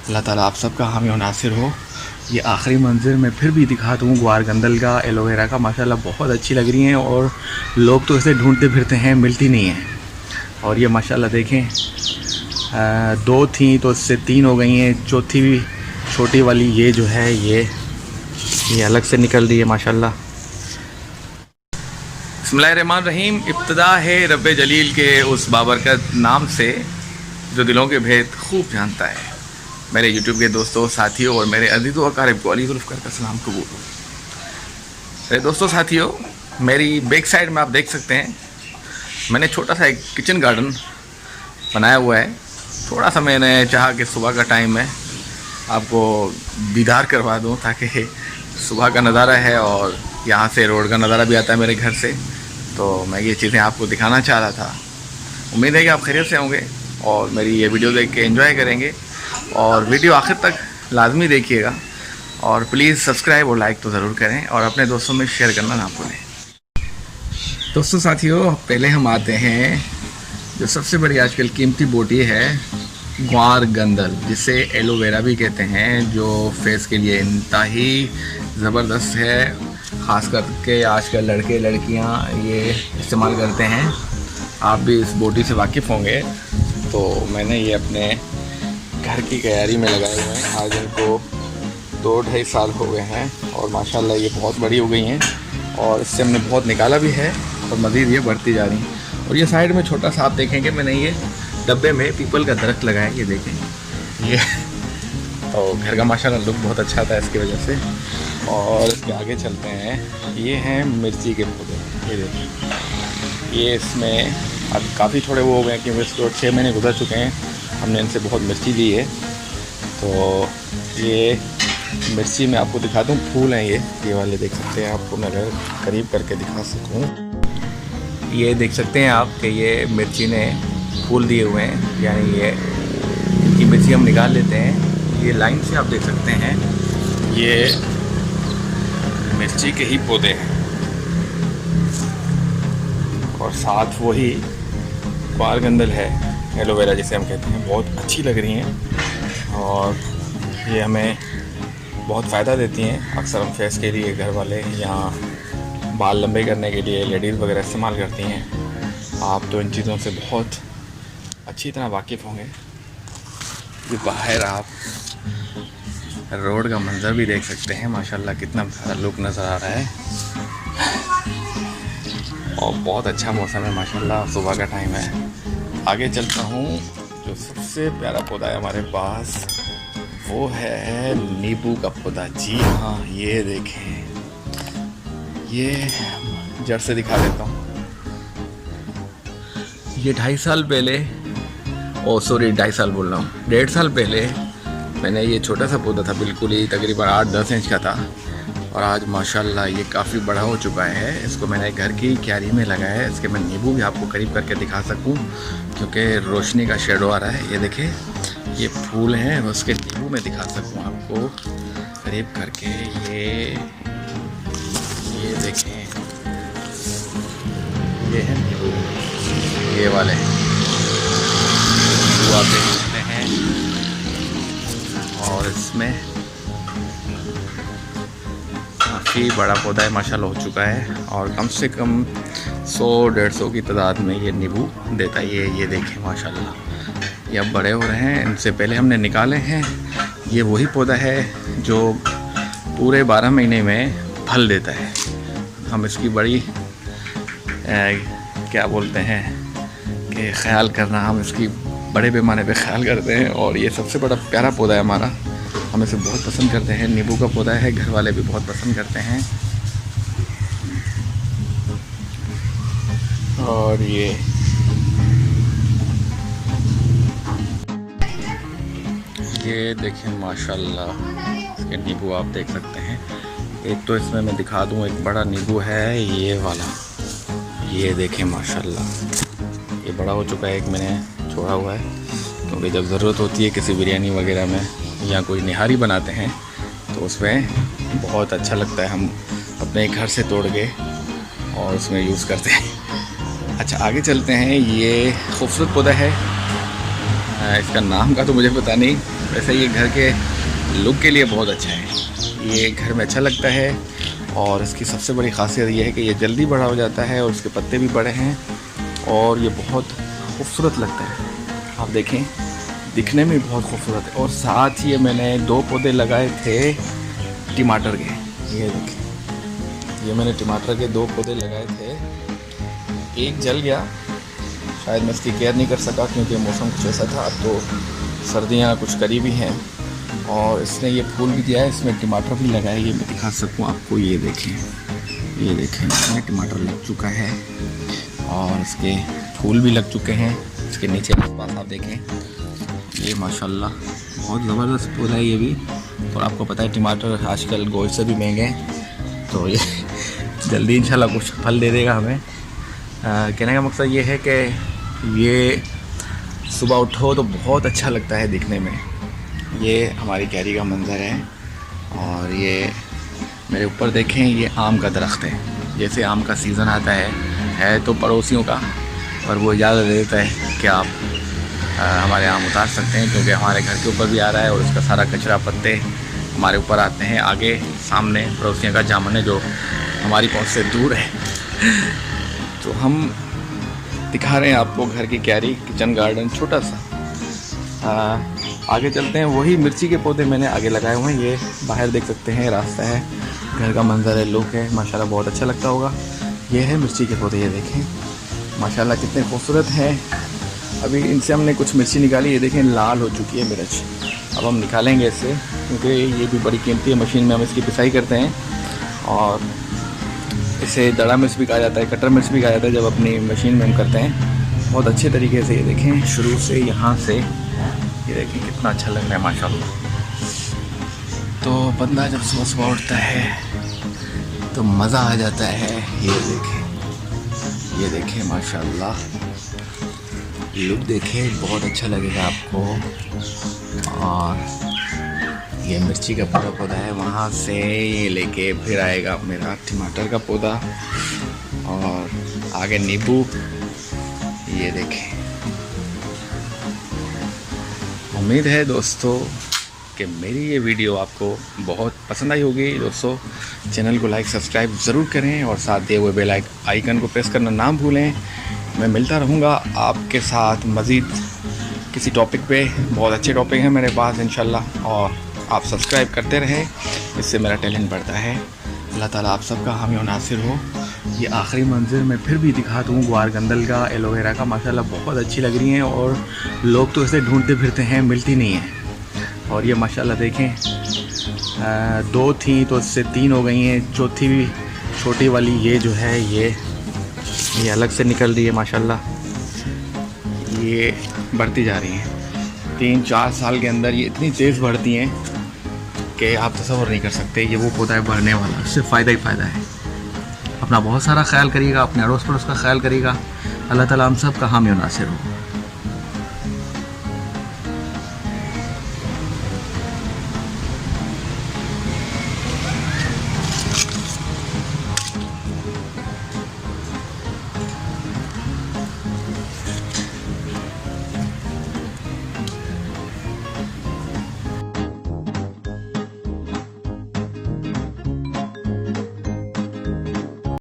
अल्लाह ताला आप सबका हामी और नासिर हो। ये आखिरी मंज़िल मैं फिर भी दिखा दूँ ग्वारगंदल का, एलोवेरा का, माशाल्लाह बहुत अच्छी लग रही हैं और लोग तो इसे ढूंढते फिरते हैं, मिलती नहीं है। और ये माशाल्लाह देखें, 2 थी तो इससे 3 हो गई हैं, चौथी भी छोटी वाली ये जो है ये अलग से निकल रही है माशाल्लाह। बिस्मिल्लाहिर्रहमानिर्रहीम। इब्तिदा है रब्बे जलील के उस बाबरकत नाम से जो दिलों के भेद खूब जानता है। मेरे यूट्यूब के दोस्तों, साथियों और मेरे अज़ीज़ व अक़ारिब को अली ज़ुल्फ़िकार का सलाम कबूल। मेरे दोस्तों, साथियों, मेरी बैक साइड में आप देख सकते हैं मैंने छोटा सा एक किचन गार्डन बनाया हुआ है। थोड़ा सा मैंने चाहा कि सुबह का टाइम है आपको दीदार करवा दूं, ताकि सुबह का नज़ारा है और यहाँ से रोड का नज़ारा भी आता है मेरे घर से, तो मैं ये चीज़ें आपको दिखाना चाह रहा था। उम्मीद है कि आप खैरियत से होंगे और मेरी ये वीडियो देख के एंजॉय करेंगे और वीडियो आखिर तक लाजमी देखिएगा और प्लीज़ सब्सक्राइब और लाइक तो ज़रूर करें और अपने दोस्तों में शेयर करना ना भूलें। दोस्तों, साथियों, पहले हम आते हैं जो सबसे बड़ी आजकल कीमती बोटी है ग्वारगंदल, जिसे एलोवेरा भी कहते हैं, जो फेस के लिए इंतहाई ज़बरदस्त है। ख़ास करके आजकल लड़के लड़कियां ये इस्तेमाल करते हैं। आप भी इस बोटी से वाकिफ़ होंगे। तो मैंने ये अपने घर की क्यारी में लगाए हुए हैं। आज इनको 2-2.5 साल हो गए हैं और माशाल्लाह ये बहुत बड़ी हो गई हैं और इससे हमने बहुत निकाला भी है और मज़ीद ये बढ़ती जा रही हैं। और ये साइड में छोटा सा आप देखेंगे मैंने ये डब्बे में पीपल का दरख्त लगाया है, ये देखें ये, और घर का माशाल्लाह लुक बहुत अच्छा था इसकी वजह से। और इसके आगे चलते हैं, ये हैं मिर्ची के पौधे, ये देखें। ये इसमें अब काफ़ी थोड़े वो हो गए कि इसको 6 महीने गुजर चुके हैं, हमने इनसे बहुत मिर्ची ली है। तो ये मिर्ची मैं आपको दिखा दूँ, फूल हैं ये वाले देख सकते हैं। आपको मैं अगर करीब करके दिखा सकूँ, ये देख सकते हैं आप कि ये मिर्ची ने फूल दिए हुए हैं, यानी ये इनकी मिर्ची हम निकाल लेते हैं। ये लाइन से आप देख सकते हैं ये मिर्ची के ही पौधे हैं और साथ वही ग्वारगंदल है, एलोवेरा जिसे हम कहते हैं। बहुत अच्छी लग रही हैं और ये हमें बहुत फ़ायदा देती हैं। अक्सर हम फेस के लिए घर वाले यहाँ बाल लंबे करने के लिए लेडीज़ वगैरह इस्तेमाल करती हैं। आप तो इन चीज़ों से बहुत अच्छी तरह वाकिफ़ होंगे। ये बाहर आप रोड का मंज़र भी देख सकते हैं, माशाल्लाह कितना प्यारा लुक नज़र आ रहा है और बहुत अच्छा मौसम है माशाल्लाह, सुबह का टाइम है। आगे चलता हूँ, जो सबसे प्यारा पौधा है हमारे पास वो है नींबू का पौधा। जी हाँ, ये देखें, ये जड़ से दिखा देता हूँ। ये 2.5 साल पहले, 2.5 साल बोल रहा हूँ, 1.5 साल पहले मैंने ये छोटा सा पौधा था, बिल्कुल ही तकरीबन 8-10 इंच का था और आज माशाल्लाह ये काफ़ी बड़ा हो चुका है। इसको मैंने घर की क्यारी में लगाया है। इसके मैं नींबू भी आपको करीब करके दिखा सकूं क्योंकि रोशनी का शेडो आ रहा है। ये देखें, ये फूल हैं, उसके नींबू में दिखा सकूं आपको करीब करके। ये देखें, ये है नींबू, ये वाले नींबू आप देख सकते हैं और इसमें काफ़ी बड़ा पौधा है माशाल्लाह हो चुका है और कम से कम 100-150 की तादाद में ये नींबू देता है। ये देखें माशाल्लाह, ये अब बड़े हो रहे हैं। इनसे पहले हमने निकाले हैं। ये वही पौधा है जो पूरे 12 महीने में फल देता है। हम इसकी बड़ी क्या बोलते हैं कि ख्याल करना, हम इसकी बड़े पैमाने पे ख्याल करते हैं और ये सबसे बड़ा प्यारा पौधा है हमारा। हम इसे बहुत पसंद करते हैं। नींबू का पौधा है, घर वाले भी बहुत पसंद करते हैं। और ये देखें माशाल्लाह, इसके नींबू आप देख सकते हैं। एक तो इसमें मैं दिखा दूं, एक बड़ा नींबू है ये वाला, ये देखें माशाल्लाह, ये बड़ा हो चुका है। एक मैंने छोड़ा हुआ है क्योंकि जब ज़रूरत होती है किसी बिरयानी वगैरह में या कोई निहारी बनाते हैं तो उसमें बहुत अच्छा लगता है। हम अपने घर से तोड़ के और उसमें यूज़ करते हैं। अच्छा, आगे चलते हैं। ये खूबसूरत पौधा है, इसका नाम का तो मुझे पता नहीं, वैसे ये घर के लुक के लिए बहुत अच्छा है, ये घर में अच्छा लगता है। और इसकी सबसे बड़ी खासियत ये है कि ये जल्दी बड़ा हो जाता है और उसके पत्ते भी बड़े हैं और ये बहुत खूबसूरत लगता है। आप देखें, दिखने में बहुत खूबसूरत है। और साथ ही मैंने 2 पौधे लगाए थे टमाटर के, ये देखें, ये मैंने टमाटर के 2 पौधे लगाए थे। एक जल गया, शायद मैं इसकी केयर नहीं कर सका क्योंकि मौसम कुछ ऐसा था। अब तो सर्दियाँ कुछ करीबी हैं और इसने ये फूल भी दिया है, इसमें टमाटर भी लगाए। ये मैं दिखा सकूँ आपको, ये देखें, ये देखें, इसमें टमाटर लग चुका है और इसके फूल भी लग चुके हैं। इसके नीचे आसपास आप देखें, ये माशाल्लाह बहुत ज़बरदस्त फूल है ये भी। और आपको पता है टमाटर आजकल गोश्त से भी महंगे हैं, तो ये जल्दी इंशाल्लाह कुछ फल दे देगा हमें। कहने का मकसद ये है कि ये सुबह उठो तो बहुत अच्छा लगता है दिखने में। ये हमारी क्यारी का मंज़र है और ये मेरे ऊपर देखें, ये आम का दरख्त है। जैसे आम का सीज़न आता है तो पड़ोसियों का, पर वो इजाज़त दे देता है कि आप हमारे आम उतार सकते हैं क्योंकि हमारे घर के ऊपर भी आ रहा है और उसका सारा कचरा पत्ते हमारे ऊपर आते हैं। आगे सामने पड़ोसियों का जामुन है जो हमारी पहुंच से दूर है। तो हम दिखा रहे हैं आपको घर की क्यारी, किचन गार्डन छोटा सा। आगे चलते हैं। वही मिर्ची के पौधे मैंने आगे लगाए हुए हैं, ये बाहर देख सकते हैं, रास्ता है, घर का मंजर है, लुक है, माशाल्लाह बहुत अच्छा लगता होगा। ये है मिर्ची के पौधे, ये देखें माशाल्लाह कितने खूबसूरत हैं। अभी इनसे हमने कुछ मिर्ची निकाली, ये देखें लाल हो चुकी है मिर्च। अब हम निकालेंगे इससे क्योंकि ये भी बड़ी कीमती है। मशीन में हम इसकी पिसाई करते हैं और इसे दड़ा मिर्च भी कहा जाता है, कटर मिर्च भी कहा जाता है जब अपनी मशीन में हम करते हैं बहुत अच्छे तरीके से। ये देखें शुरू से यहाँ से, ये देखें कितना अच्छा लग रहा है माशाल्लाह। तो बंदा जब सुबह सुबह उठता है तो मज़ा आ जाता है। ये देखें माशाल्लाह, लुक देखें, बहुत अच्छा लगेगा आपको। और ये मिर्ची का पूरा पौधा है, वहाँ से ये लेके फिर आएगा मेरा टमाटर का पौधा और आगे नींबू। ये देखें, उम्मीद है दोस्तों कि मेरी ये वीडियो आपको बहुत पसंद आई होगी। दोस्तों चैनल को लाइक सब्सक्राइब ज़रूर करें और साथ दिए हुए बेल आइकन को प्रेस करना ना भूलें। मैं मिलता रहूँगा आपके साथ मज़ीद किसी टॉपिक पे। बहुत अच्छे टॉपिक हैं मेरे पास इंशाल्लाह, और आप सब्सक्राइब करते रहें, इससे मेरा टैलेंट बढ़ता है। अल्लाह ताला आप सबका हामी और नासिर हो। ये आखिरी मंजिल मैं फिर भी दिखा दूँ ग्वार गंदल का, एलोवेरा का, माशाल्लाह बहुत अच्छी लग रही हैं और लोग तो इसे ढूंढते फिरते हैं, मिलती नहीं है। और ये माशाल्लाह देखें 2 थी तो इससे 3 हो गई हैं, चौथी भी छोटी वाली ये जो है ये अलग से निकल रही है माशाल्लाह। ये बढ़ती जा रही हैं, 3-4 साल के अंदर ये इतनी तेज़ बढ़ती हैं कि आप तसव्वुर नहीं कर सकते। ये वो पौधा है बढ़ने वाला, उससे फ़ायदा ही फ़ायदा है। अपना बहुत सारा ख्याल करिएगा, अपने अड़ोस पड़ोस का ख्याल करिएगा। अल्लाह ताला हम सब का हामी और नासिर हो।